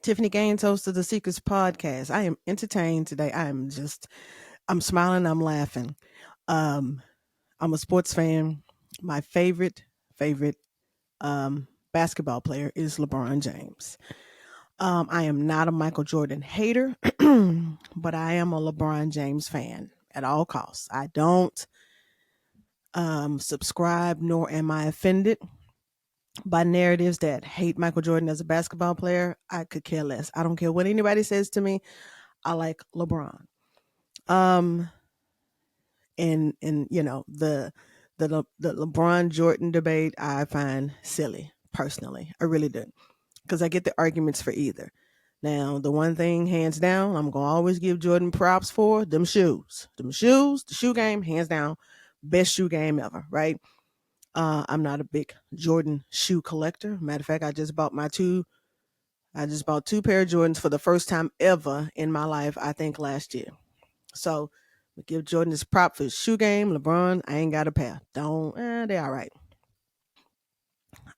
Tiffany Gaines, host of the Secrets Podcast. I am entertained today. I'm smiling, I'm laughing. Um, I'm a sports fan. My favorite basketball player is LeBron James. I am not a Michael Jordan hater, but I am a LeBron James fan at all costs. I don't subscribe, nor am I offended by narratives that hate Michael Jordan as a basketball player. I could care less. I don't care what anybody says to me. I like LeBron. Um, and the LeBron Jordan debate I find silly personally. I really do, because I get the arguments for either. Now, the one thing, hands down, I'm gonna always give Jordan props for them shoes. Them shoes, the shoe game, hands down, best shoe game ever, right? I'm not a big Jordan shoe collector. Matter of fact, I just bought two pair of Jordans for the first time ever in my life, I think last year. So we give Jordan his prop for his shoe game. LeBron, I ain't got a pair. They all right.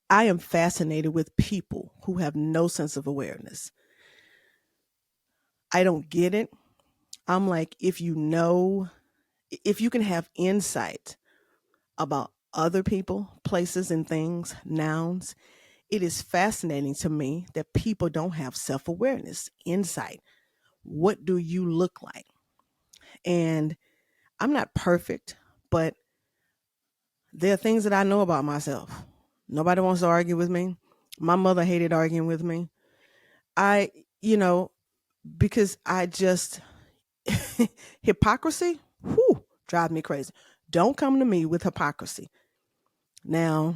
I am fascinated with people who have no sense of awareness. I don't get it. I'm like, if you can have insight about other people, places, and things, nouns, it is fascinating to me that people don't have self awareness, insight. What do you look like? And I'm not perfect, but there are things that I know about myself. Nobody wants to argue with me. My mother hated arguing with me. I, you know, because I just, hypocrisy, whew, drive me crazy. Don't come to me with hypocrisy. Now,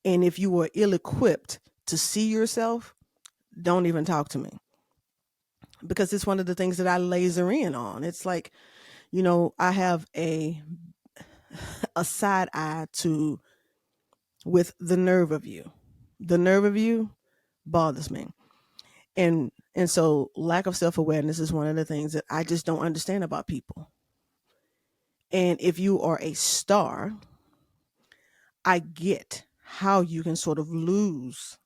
and if you were ill equipped to see yourself, don't even talk to me, because it's one of the things that I laser in on. It's like, I have a side eye to with the nerve of you. The nerve of you bothers me. And so lack of self-awareness is one of the things that I just don't understand about people. And if you are a star, I get how you can sort of lose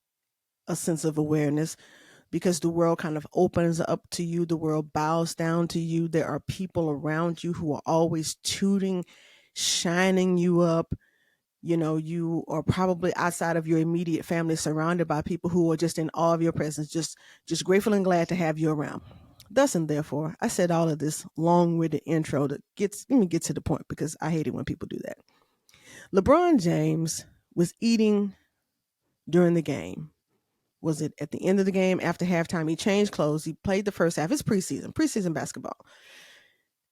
a sense of awareness, because the world kind of opens up to you, the world bows down to you. There are people around you who are always tooting, shining you up. You are probably outside of your immediate family, surrounded by people who are just in awe of your presence, just grateful and glad to have you around. Thus and therefore, I said all of this long-winded intro that let me get to the point, because I hate it when people do that. LeBron James was eating during the game. Was it at the end of the game, after halftime? He changed clothes. He played the first half. It's preseason basketball.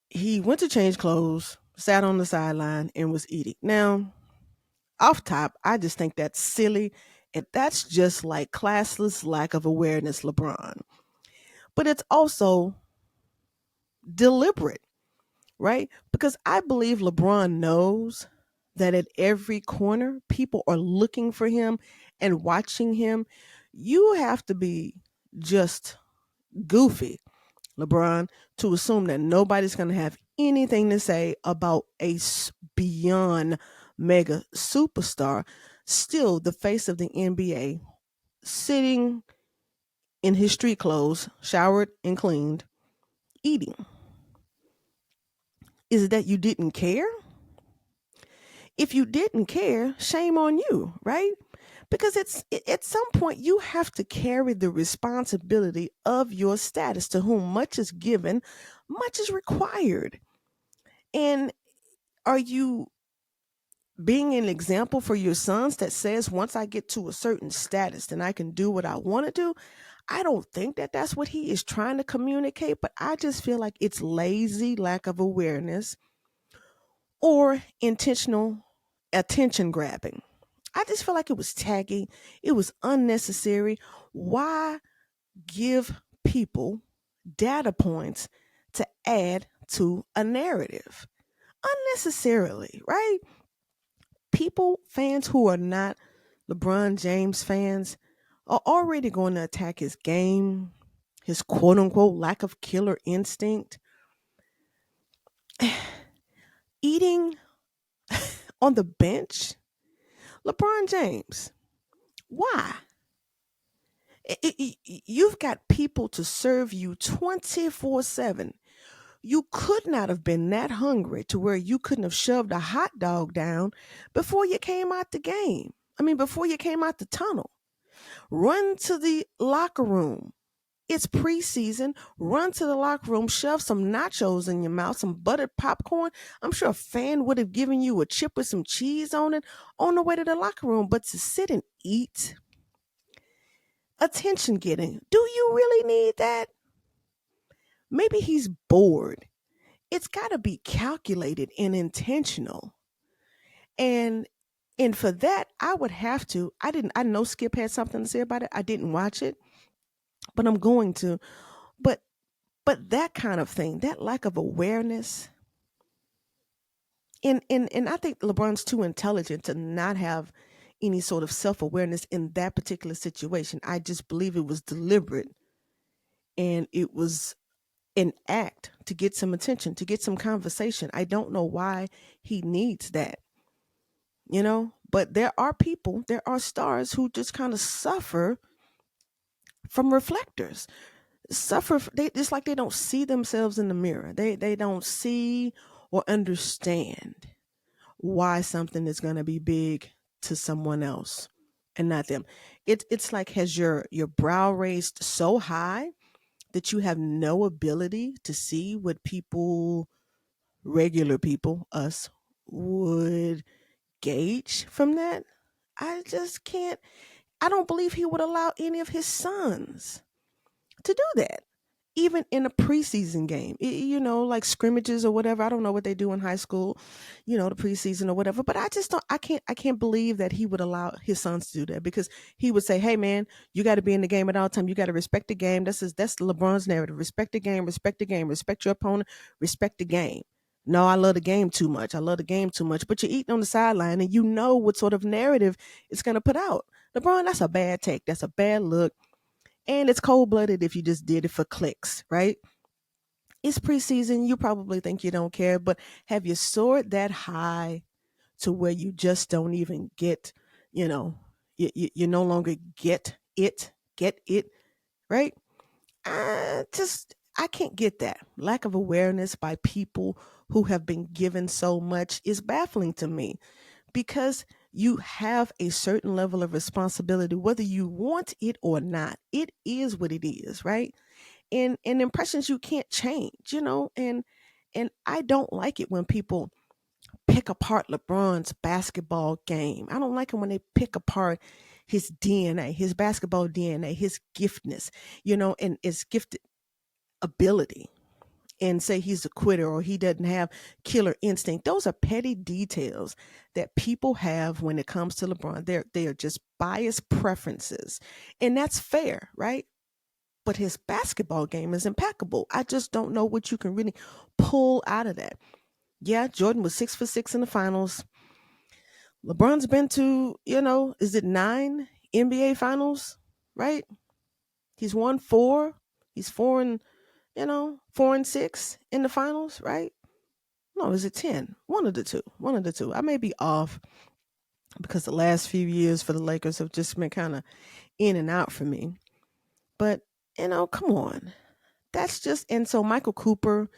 He went to change clothes, sat on the sideline, and was eating. Now, off top, I just think that's silly. And that's just like classless lack of awareness, LeBron. But it's also deliberate, right? Because I believe LeBron knows that at every corner, people are looking for him and watching him. You have to be just goofy, LeBron, to assume that nobody's going to have anything to say about beyond mega superstar, still the face of the NBA, sitting in his street clothes, showered and cleaned, eating. Is it that you didn't care? If you didn't care, shame on you, right? Because at some point you have to carry the responsibility of your status. To whom much is given, much is required. And are you being an example for your sons that says, once I get to a certain status, then I can do what I want to do? I don't think that that's what he is trying to communicate, but I just feel like it's lazy lack of awareness or intentional attention grabbing. I just feel like it was tacky. It was unnecessary. Why give people data points to add to a narrative unnecessarily, right? Fans who are not LeBron James fans, are already going to attack his game, his quote unquote lack of killer instinct. Eating on the bench, LeBron James. Why? You've got people to serve you 24/7. You could not have been that hungry to where you couldn't have shoved a hot dog down before you came out the game. I mean, before you came out the tunnel. Run to the locker room. It's preseason. Run to the locker room, shove some nachos in your mouth, some buttered popcorn. I'm sure a fan would have given you a chip with some cheese on it on the way to the locker room. But to sit and eat, attention getting, do you really need that? Maybe he's bored. It's got to be calculated and intentional. And and for that, I would have to. I know Skip had something to say about it. I didn't watch it, but I'm going to. But that kind of thing, that lack of awareness, and I think LeBron's too intelligent to not have any sort of self-awareness in that particular situation. I just believe it was deliberate, and it was an act to get some attention, to get some conversation. I don't know why he needs that, but there are people, there are stars who just kind of suffer from reflectors. They it's like they don't see themselves in the mirror. They don't see or understand why something is going to be big to someone else and not them. It's like, has your brow raised so high that you have no ability to see what people, regular people, us, would gauge from that? I just can't. I don't believe he would allow any of his sons to do that, even in a preseason game. Like scrimmages or whatever. I don't know what they do in high school, the preseason or whatever. But I just don't. I can't believe that he would allow his sons to do that, because he would say, "Hey, man, you got to be in the game at all time. You got to respect the game. That's LeBron's narrative. Respect the game. Respect the game. Respect your opponent. Respect the game." No, I love the game too much. I love the game too much. But you're eating on the sideline, and you know what sort of narrative it's going to put out. LeBron, that's a bad take. That's a bad look. And it's cold blooded if you just did it for clicks, right? It's preseason. You probably think you don't care, but have you soared that high to where you just don't even get, you know, you no longer get it, right? I can't get that. Lack of awareness by people who have been given so much is baffling to me, because you have a certain level of responsibility, whether you want it or not. It is what it is, right? And impressions you can't change, and I don't like it when people pick apart LeBron's basketball game. I don't like it when they pick apart his DNA, his basketball DNA, his giftness, and his gifted ability, and say he's a quitter or he doesn't have killer instinct. Those are petty details that people have when it comes to LeBron. They are just biased preferences. And that's fair, right? But his basketball game is impeccable. I just don't know what you can really pull out of that. Yeah, Jordan was 6 for 6 in the finals. LeBron's been to, is it 9 NBA finals, right? He's won 4. He's 4-6 in the finals, right? No, is it 10? One of the two. One of the two. I may be off because the last few years for the Lakers have just been kind of in and out for me. But, come on. That's just, and so Michael Cooper,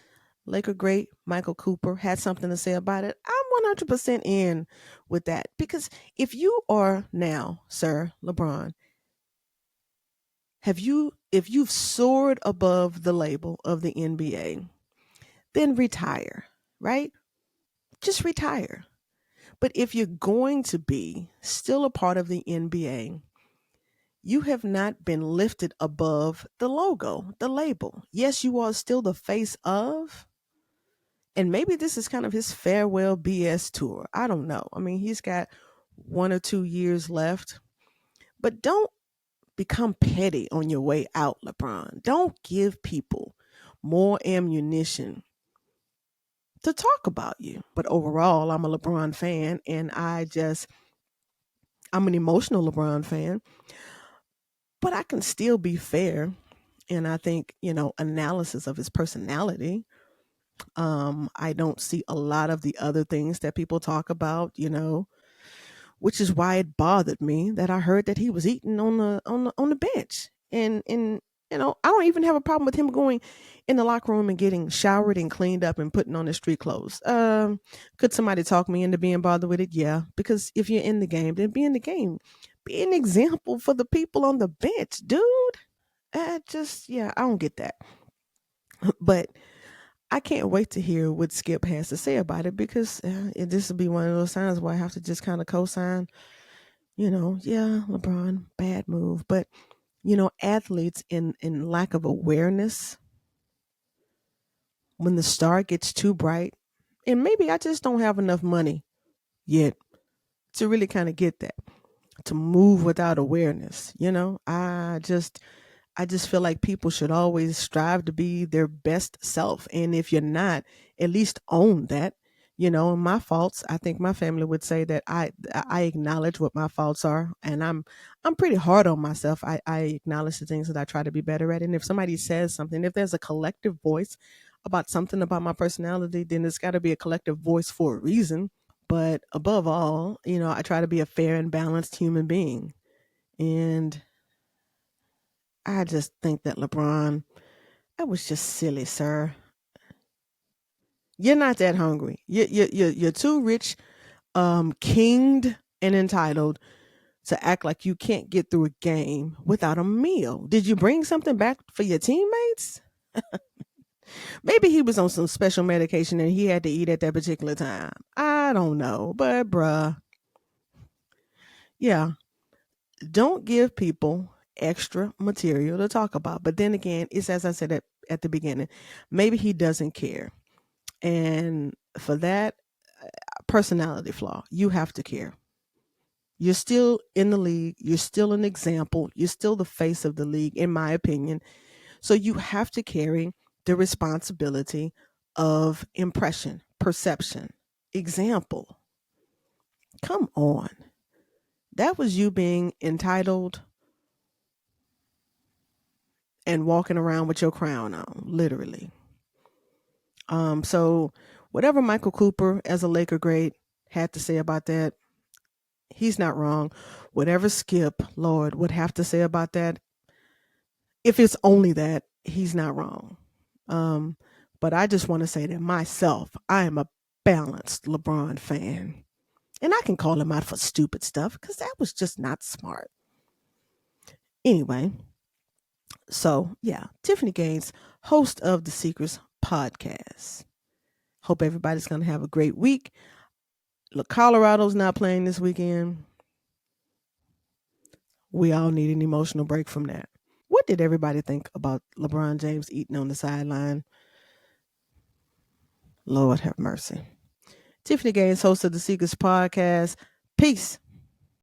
Laker great Michael Cooper, had something to say about it. I'm 100% in with that, because if you are now, Sir LeBron, if you've soared above the label of the NBA, then retire, right? Just retire. But if you're going to be still a part of the NBA, you have not been lifted above the logo, the label. Yes, you are still the face of, and maybe this is kind of his farewell BS tour. I don't know. I mean, he's got 1 or 2 years left, but don't become petty on your way out, LeBron. Don't give people more ammunition to talk about you. But overall, I'm a LeBron fan, and I'm an emotional LeBron fan, but I can still be fair. And I think, analysis of his personality. I don't see a lot of the other things that people talk about, which is why it bothered me that I heard that he was eating on the bench. And I don't even have a problem with him going in the locker room and getting showered and cleaned up and putting on his street clothes. Could somebody talk me into being bothered with it? Yeah, because if you're in the game, then be in the game. Be an example for the people on the bench, dude. I don't get that. But I can't wait to hear what Skip has to say about it, because this will be one of those times where I have to just kind of co-sign. Yeah, LeBron, bad move, but athletes in lack of awareness, when the star gets too bright, and maybe I just don't have enough money yet to really kind of get that, to move without awareness. I just feel like people should always strive to be their best self. And if you're not, at least own that. My faults, I think my family would say that I acknowledge what my faults are, and I'm pretty hard on myself. I acknowledge the things that I try to be better at. And if somebody says something, if there's a collective voice about something about my personality, then it's got to be a collective voice for a reason. But above all, I try to be a fair and balanced human being. And I just think that LeBron, that was just silly, sir. You're not that hungry. You're too rich, kinged, and entitled to act like you can't get through a game without a meal. Did you bring something back for your teammates? Maybe he was on some special medication and he had to eat at that particular time. I don't know, but bruh, yeah, don't give people extra material to talk about. But then again, it's as I said at the beginning, maybe he doesn't care. And for that personality flaw, you have to care. You're still in the league. You're still an example. You're still the face of the league, in my opinion. So you have to carry the responsibility of impression, perception, example. Come on. That was you being entitled and walking around with your crown on, literally. So whatever Michael Cooper, as a Laker great, had to say about that, he's not wrong. Whatever Skip, Lord, would have to say about that, if it's only that, he's not wrong. But I just want to say that myself, I am a balanced LeBron fan. And I can call him out for stupid stuff because that was just not smart. Anyway, so yeah, Tiffany Gaines, host of the Secrets podcast. Hope everybody's going to have a great week. Look, Colorado's not playing this weekend. We all need an emotional break from that. What did everybody think about LeBron James eating on the sideline? Lord have mercy. Tiffany Gaines, host of the Secrets podcast. Peace.